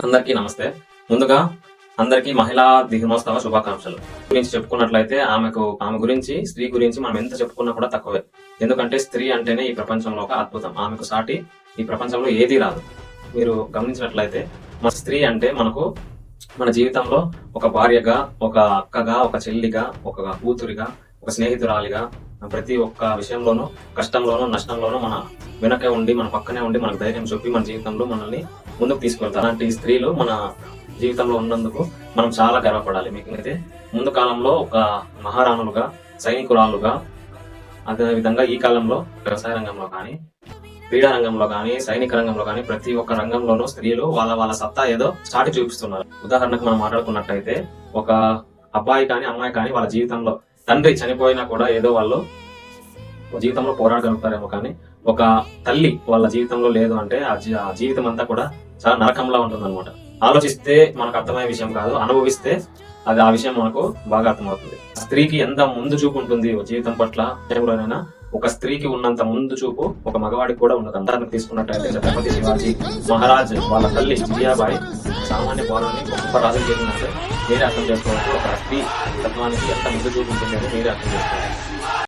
అందరికీ నమస్తే. ముందుగా అందరికీ మహిళా దినోత్సవ శుభాకాంక్షలు. గురించి చెప్పుకున్నట్లయితే ఆమె గురించి, స్త్రీ గురించి మనం ఎంత చెప్పుకున్నా కూడా తక్కువే. ఎందుకంటే స్త్రీ అంటేనే ఈ ప్రపంచంలో ఒక అద్భుతం. ఆమెకు సాటి ఈ ప్రపంచంలో ఏదీ రాదు. మీరు గమనించినట్లయితే మన స్త్రీ అంటే మన జీవితంలో ఒక భార్యగా, ఒక అక్కగా, ఒక చెల్లిగా, ఒక కూతురిగా, ఒక స్నేహితురాలిగా, ప్రతి ఒక్క విషయంలోనూ, కష్టంలోనూ, నష్టంలోనూ మన వెనకే ఉండి, మన పక్కనే ఉండి, మనకు ధైర్యం చూపి మన జీవితంలో మనల్ని ముందుకు తీసుకెళ్తారు. అలాంటి స్త్రీలు మన జీవితంలో ఉన్నందుకు మనం చాలా గర్వపడాలి. మీకైతే ముందు కాలంలో ఒక మహారాణులుగా, సైనికురాలుగా, అదేవిధంగా ఈ కాలంలో వ్యవసాయ రంగంలో కానీ, క్రీడా రంగంలో కానీ, సైనిక రంగంలో కానీ, ప్రతి ఒక్క రంగంలోనూ స్త్రీలు వాళ్ళ సత్తా ఏదో చాటి చూపిస్తున్నారు. ఉదాహరణకు మనం మాట్లాడుకున్నట్టయితే ఒక అబ్బాయి కానీ, అమ్మాయి కానీ వాళ్ళ జీవితంలో తండ్రి చనిపోయినా కూడా ఏదో వాళ్ళు జీవితంలో పోరాడగలుగుతారేమో, కానీ ఒక తల్లి వాళ్ళ జీవితంలో లేదు అంటే ఆ జీవితం అంతా కూడా చాలా నరకంలా ఉంటుంది అనమాట. ఆలోచిస్తే మనకు అర్థమయ్యే విషయం కాదు, అనుభవిస్తే అది ఆ విషయం మనకు బాగా అర్థమవుతుంది. స్త్రీకి ఎంత ముందు చూపు ఉంటుంది జీవితం పట్ల. ఎవరైనా ఒక స్త్రీకి ఉన్నంత ముందు చూపు ఒక మగవాడికి కూడా ఉండదు. అంటారు తీసుకున్నట్టయితే ఛత్రపతి శివాజీ మహారాజ్ వాళ్ళ తల్లి జియాబాయి సామాన్య పౌరుని గొప్ప రాజు చేసినట్టే మీరే అర్థం చేసుకోవచ్చు. ఒక స్త్రీ తత్వానికి ఎంత ముందు చూపు ఉంటుంది అని మీరే అర్థం చేసుకోవచ్చు.